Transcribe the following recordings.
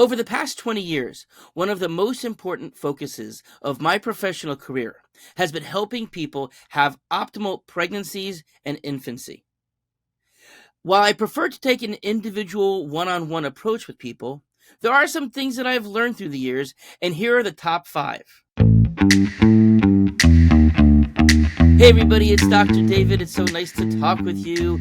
Over the past 20 years, one of the most important focuses of my professional career has been helping people have optimal pregnancies and infancy. While I prefer to take an individual one-on-one approach with people, there are some things that I've learned through the years, and here are the top 5. Hey everybody, it's Dr. David. It's so nice to talk with you.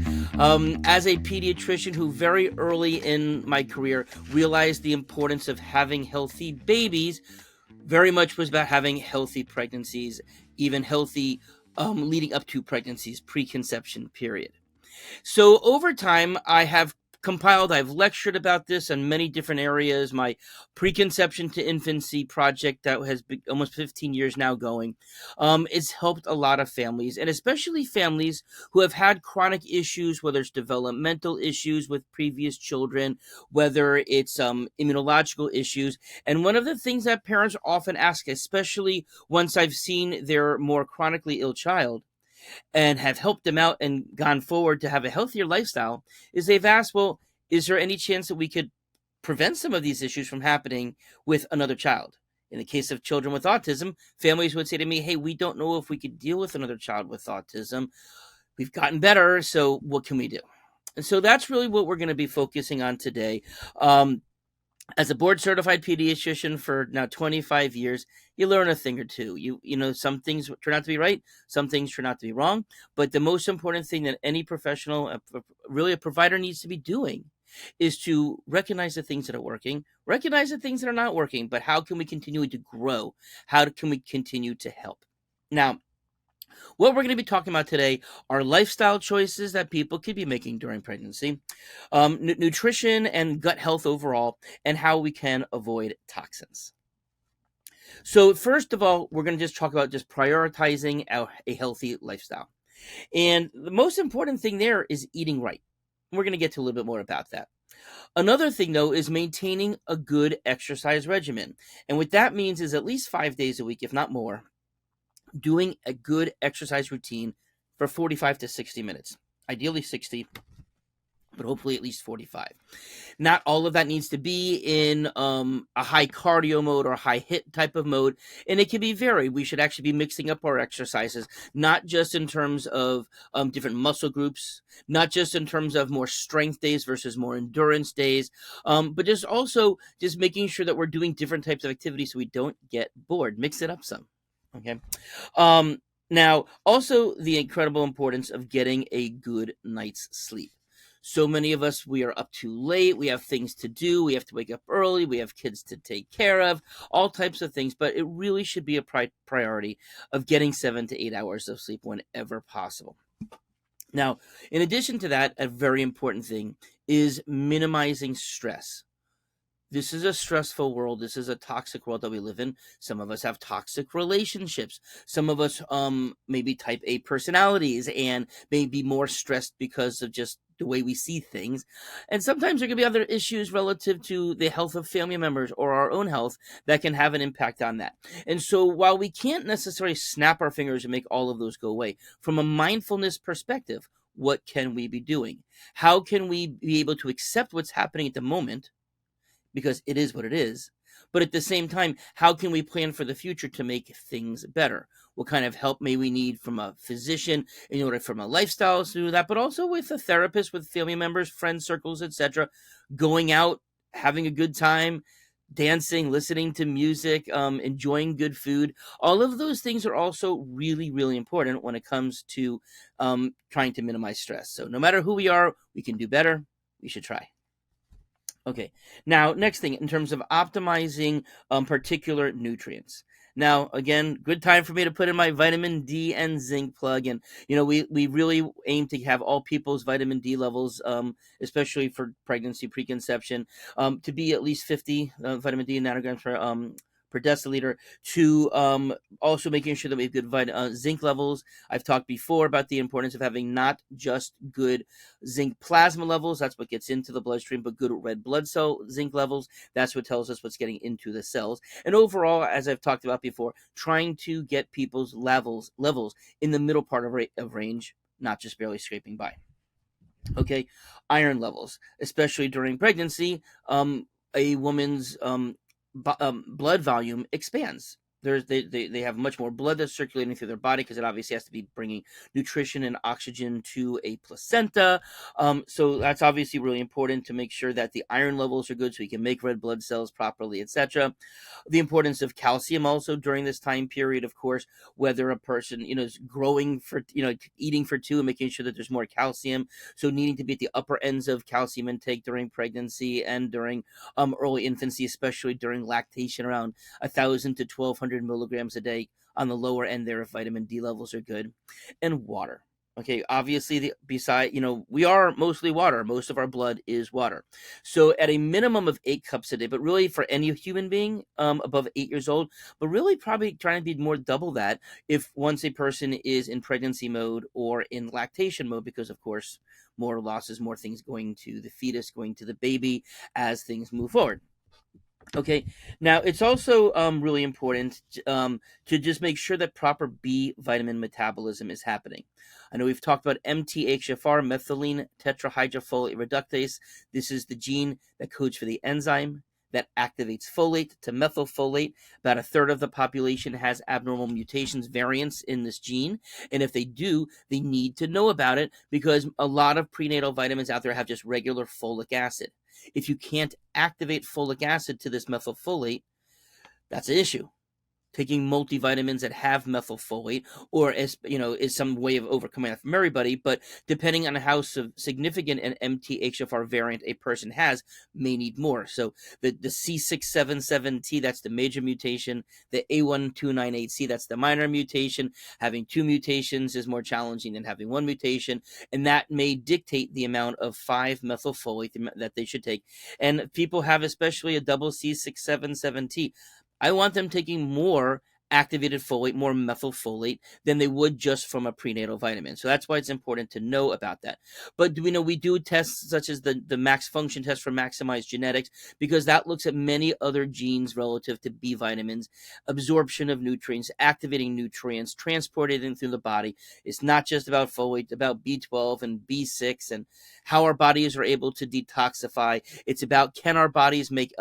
As a pediatrician who very early in my career realized the importance of having healthy babies, very much was about having healthy pregnancies, even healthy leading up to pregnancies, preconception period. So over time, I've lectured about this in many different areas. My Preconception to Infancy project that has been almost 15 years now going, it's helped a lot of families, and especially families who have had chronic issues, whether it's developmental issues with previous children, whether it's immunological issues. And one of the things that parents often ask, especially once I've seen their more chronically ill child, and have helped them out and gone forward to have a healthier lifestyle, is they've asked, well, is there any chance that we could prevent some of these issues from happening with another child? In the case of children with autism, families would say to me, hey, we don't know if we could deal with another child with autism. We've gotten better, so what can we do? And so that's really what we're going to be focusing on today. As a board certified pediatrician for now 25 years, you learn a thing or two. You know, some things turn out to be right, some things turn out to be wrong. But the most important thing that any professional, really a provider, needs to be doing is to recognize the things that are working, recognize the things that are not working, but how can we continue to grow? How can we continue to help? Now, what we're going to be talking about today are lifestyle choices that people could be making during pregnancy, nutrition and gut health overall, and how we can avoid toxins. So first of all, we're going to just talk about just prioritizing a healthy lifestyle. And the most important thing there is eating right. We're going to get to a little bit more about that. Another thing, though, is maintaining a good exercise regimen. And what that means is at least 5 days a week, if not more, doing a good exercise routine for 45 to 60 minutes. Ideally 60, but hopefully at least 45. Not all of that needs to be in a high cardio mode or high hit type of mode, and it can be varied. We should actually be mixing up our exercises, not just in terms of different muscle groups, not just in terms of more strength days versus more endurance days, but just also just making sure that we're doing different types of activities so we don't get bored. Mix it up some. Okay. Now, also the incredible importance of getting a good night's sleep. So many of us, we are up too late. We have things to do. We have to wake up early. We have kids to take care of, all types of things. But it really should be a priority of getting 7 to 8 hours of sleep whenever possible. Now, in addition to that, a very important thing is minimizing stress. This is a stressful world. This is a toxic world that we live in. Some of us have toxic relationships. Some of us maybe type A personalities and may be more stressed because of just the way we see things. And sometimes there can be other issues relative to the health of family members or our own health that can have an impact on that. And so while we can't necessarily snap our fingers and make all of those go away, from a mindfulness perspective, what can we be doing? How can we be able to accept what's happening at the moment? Because it is what it is. But at the same time, how can we plan for the future to make things better? What kind of help may we need from a physician in order from a lifestyle to do that, but also with a therapist, with family members, friend circles, etc. Going out, having a good time, dancing, listening to music, enjoying good food. All of those things are also really, really important when it comes to trying to minimize stress. So no matter who we are, we can do better. We should try. Okay, now next thing in terms of optimizing particular nutrients. Now, again, good time for me to put in my vitamin D and zinc plug. And, you know, we really aim to have all people's vitamin D levels, especially for pregnancy, preconception, to be at least 50 vitamin D nanograms per deciliter, to also making sure that we have good zinc levels. I've talked before about the importance of having not just good zinc plasma levels, that's what gets into the bloodstream, but good red blood cell zinc levels. That's what tells us what's getting into the cells. And overall, as I've talked about before, trying to get people's levels in the middle part of range, not just barely scraping by. Okay, iron levels, especially during pregnancy, a woman's blood volume expands. They have much more blood that's circulating through their body because it obviously has to be bringing nutrition and oxygen to a placenta. So that's obviously really important to make sure that the iron levels are good so you can make red blood cells properly, etc. The importance of calcium also during this time period, of course, whether a person, is growing for, eating for two and making sure that there's more calcium. So needing to be at the upper ends of calcium intake during pregnancy and during early infancy, especially during lactation, around 1,000 to 1,200 milligrams a day on the lower end there if vitamin D levels are good. And water. Okay, obviously, we are mostly water. Most of our blood is water. So, at a minimum of 8 cups a day, but really for any human being above 8 years old, but really probably trying to be more double that if once a person is in pregnancy mode or in lactation mode, because of course, more losses, more things going to the fetus, going to the baby as things move forward. Okay, now it's also really important to just make sure that proper B vitamin metabolism is happening. I know we've talked about MTHFR, methylene tetrahydrofolate reductase. This is the gene that codes for the enzyme that activates folate to methylfolate. About a third of the population has abnormal mutations, variants in this gene. And if they do, they need to know about it because a lot of prenatal vitamins out there have just regular folic acid. If you can't activate folic acid to this methylfolate, that's an issue. Taking multivitamins that have methylfolate, or as is some way of overcoming that from everybody. But depending on how significant an MTHFR variant a person has, may need more. So the C677T, that's the major mutation. The A1298C, that's the minor mutation. Having 2 mutations is more challenging than having 1 mutation, and that may dictate the amount of 5-methylfolate that they should take. And people have especially a double C677T. I want them taking more activated folate, more methylfolate than they would just from a prenatal vitamin. So that's why it's important to know about that. But we do tests such as the max function test for maximized genetics because that looks at many other genes relative to B vitamins, absorption of nutrients, activating nutrients, transported through the body. It's not just about folate, it's about B12 and B6 and how our bodies are able to detoxify. It's about can our bodies make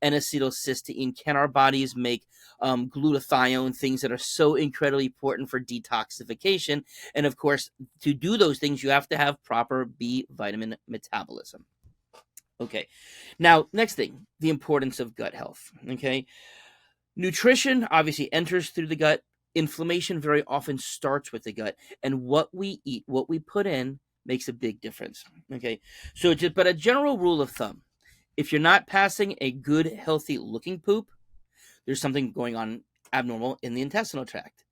N-acetylcysteine? Can our bodies make glutathione, things that are so incredibly important for detoxification? And of course, to do those things, you have to have proper B vitamin metabolism. Okay, now next thing, the importance of gut health. Okay, nutrition obviously enters through the gut. Inflammation very often starts with the gut, and what we eat, what we put in, makes a big difference. Okay, so but a general rule of thumb: if you're not passing a good, healthy looking poop, there's something going on abnormal in the intestinal tract.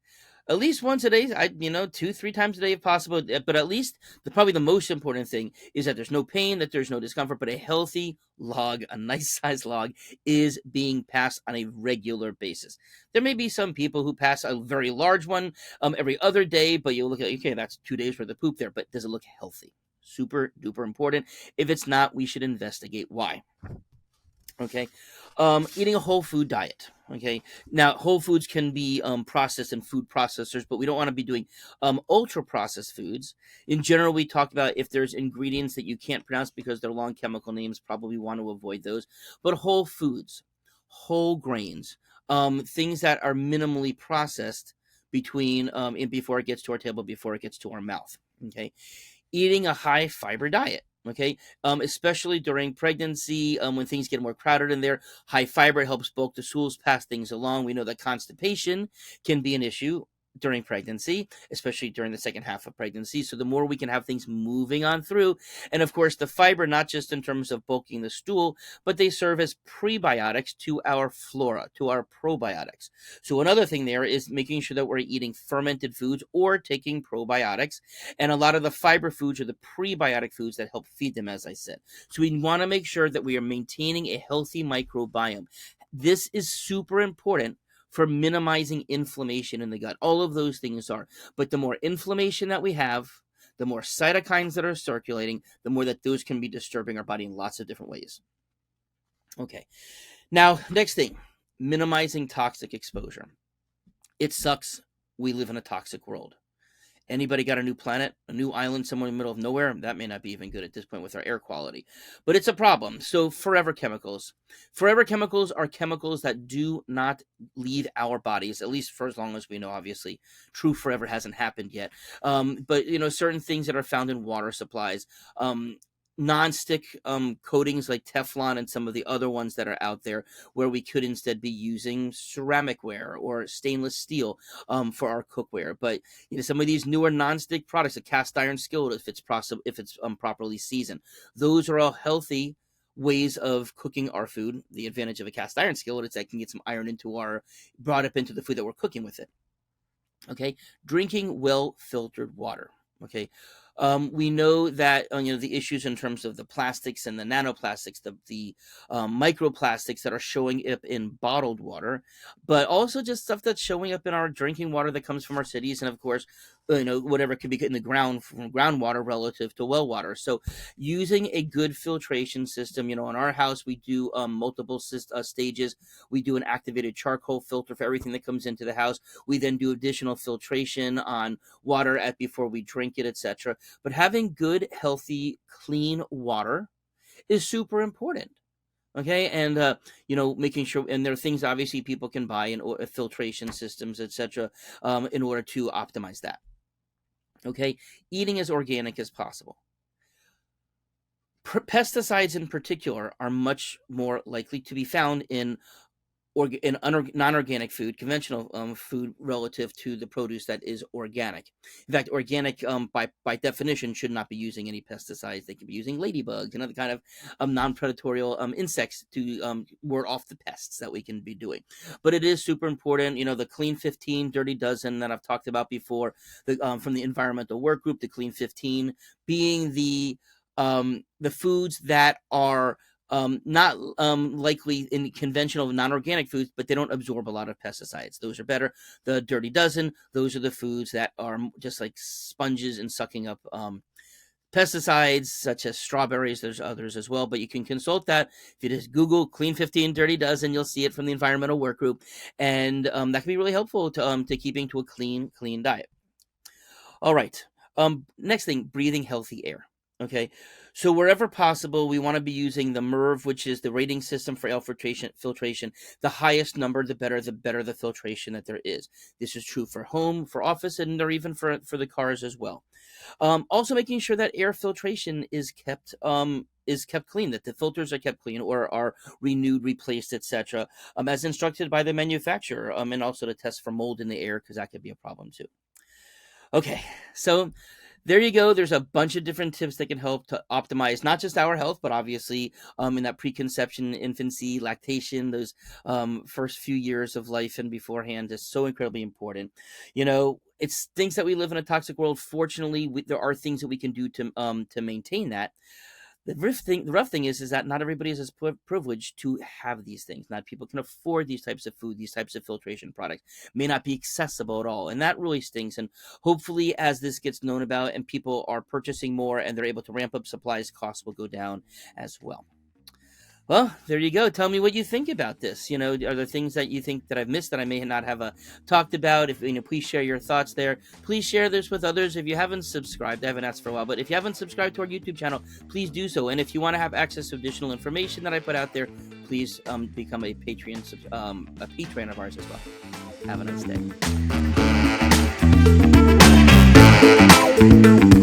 At least once a day, 2-3 times a day if possible. But at least probably the most important thing is that there's no pain, that there's no discomfort, but a healthy log, a nice sized log, is being passed on a regular basis. There may be some people who pass a very large one every other day, but you look at, okay, that's 2 days worth of poop there, but does it look healthy? Super duper important. If it's not, we should investigate why. Okay, eating a whole food diet. Okay, now whole foods can be processed in food processors, but we don't want to be doing ultra processed foods. In general, we talked about if there's ingredients that you can't pronounce because they're long chemical names, probably want to avoid those. But whole foods, whole grains, things that are minimally processed before it gets to our table, before it gets to our mouth. Okay, eating a high fiber diet. Okay, especially during pregnancy, when things get more crowded in there, high fiber helps bulk the stools, pass things along. We know that constipation can be an issue during pregnancy, especially during the second half of pregnancy. So the more we can have things moving on through, and of course the fiber, not just in terms of bulking the stool, but they serve as prebiotics to our flora, to our probiotics. So another thing there is making sure that we're eating fermented foods or taking probiotics. And a lot of the fiber foods are the prebiotic foods that help feed them, as I said. So we want to make sure that we are maintaining a healthy microbiome. This is super important for minimizing inflammation in the gut. All of those things are. But the more inflammation that we have, the more cytokines that are circulating, the more that those can be disturbing our body in lots of different ways. Okay. Now, next thing, minimizing toxic exposure. It sucks. We live in a toxic world. Anybody got a new planet, a new island somewhere in the middle of nowhere? That may not be even good at this point with our air quality, but it's a problem. So forever chemicals. Forever chemicals are chemicals that do not leave our bodies, at least for as long as we know. Obviously, true forever hasn't happened yet. But certain things that are found in water supplies. Non-stick coatings like Teflon and some of the other ones that are out there, where we could instead be using ceramic ware or stainless steel for our cookware. But some of these newer non-stick products, a cast iron skillet, if it's properly seasoned, those are all healthy ways of cooking our food. The advantage of a cast iron skillet is that can get some iron brought up into the food that we're cooking with it. Okay, drinking well filtered water. Okay, we know that the issues in terms of the plastics and the nanoplastics, the microplastics that are showing up in bottled water, but also just stuff that's showing up in our drinking water that comes from our cities, and of course, whatever could be in the ground from groundwater relative to well water. So, using a good filtration system, in our house we do multiple stages. We do an activated charcoal filter for everything that comes into the house. We then do additional filtration on water before we drink it, etc. But having good, healthy, clean water is super important. Okay, and making sure, and there are things obviously people can buy in filtration systems, etc., in order to optimize that. Okay, eating as organic as possible. Pesticides in particular are much more likely to be found in non-organic food, conventional food, relative to the produce that is organic. In fact, organic by definition should not be using any pesticides. They could be using ladybugs and other kind of non-predatorial insects to ward off the pests that we can be doing. But it is super important. The Clean 15, Dirty Dozen that I've talked about before, from the environmental work group, the Clean 15 being the foods that are not likely in conventional non-organic foods, but they don't absorb a lot of pesticides. Those are better. The Dirty Dozen, those are the foods that are just like sponges and sucking up pesticides, such as strawberries. There's others as well, but you can consult that. If you just Google Clean 15 Dirty Dozen, you'll see it from the environmental work group, and that can be really helpful to keeping to a clean diet. All right. Next thing, breathing healthy air. Okay, so wherever possible, we want to be using the MERV, which is the rating system for air filtration. The highest number, the better the filtration that there is. This is true for home, for office, and or even for the cars as well. Also, making sure that air filtration is kept clean, that the filters are kept clean or are renewed, replaced, etc., as instructed by the manufacturer, and also to test for mold in the air, because that could be a problem too. Okay, so there you go. There's a bunch of different tips that can help to optimize not just our health, but obviously in that preconception, infancy, lactation, those first few years of life and beforehand is so incredibly important. It's things that we live in a toxic world. Fortunately, there are things that we can do to maintain that. The rough thing is that not everybody is as privileged to have these things. Not people can afford these types of food, these types of filtration products. May not be accessible at all, and that really stinks. And hopefully, as this gets known about and people are purchasing more and they're able to ramp up supplies, costs will go down as well. Well, there you go. Tell me what you think about this. Are there things that you think that I've missed that I may not have talked about? If please share your thoughts there. Please share this with others. If you haven't subscribed, I haven't asked for a while, but if you haven't subscribed to our YouTube channel, please do so. And if you want to have access to additional information that I put out there, please become a patron of ours as well. Have a nice day.